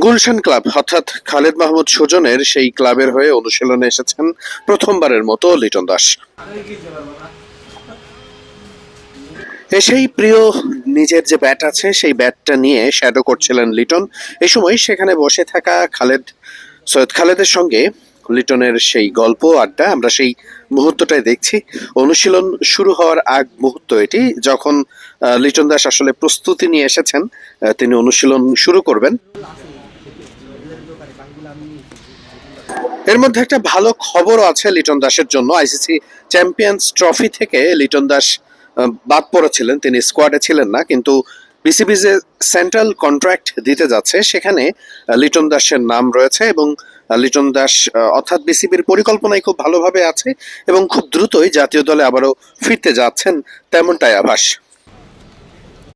Gulshan club অর্থাৎ খালেদ মাহমুদ সুজনের সেই ক্লাবের হয়ে অনুশীলনে এসেছেন প্রথমবারের মতো লিটন দাস। এসেই প্রিয় নিজের যে ব্যাট আছে সেই ব্যাটটা নিয়ে শ্যাডো করছিলেন লিটন। এই সময় সেখানে বসে থাকা সৈয়দ খালেদের সঙ্গে লিটনের সেই গল্প আড্ডা, আমরা সেই মুহূর্তটাই দেখছি। অনুশীলন শুরু হওয়ার আগ মুহূর্ত এটি, যখন লিটন দাস আসলে প্রস্তুতি নিয়ে এসেছেন, তিনি অনুশীলন শুরু করবেন। এর মধ্যে একটা ভালো খবরও আছে লিটন দাসের জন্য। আইসিসি চ্যাম্পিয়ন্স ট্রফি থেকে লিটন দাস বাদ পড়েছিলেন, তিনি স্কোয়াডে ছিলেন না, কিন্তু বিসিবি যে সেন্ট্রাল কন্ট্রাক্ট দিতে যাচ্ছে সেখানে লিটন দাসের নাম রয়েছে এবং লিটন দাস অর্থাৎ বিসিবির পরিকল্পনায় খুব ভালোভাবে আছে এবং খুব দ্রুতই জাতীয় দলে আবারও ফিরতে যাচ্ছেন, তেমনটাই আভাস।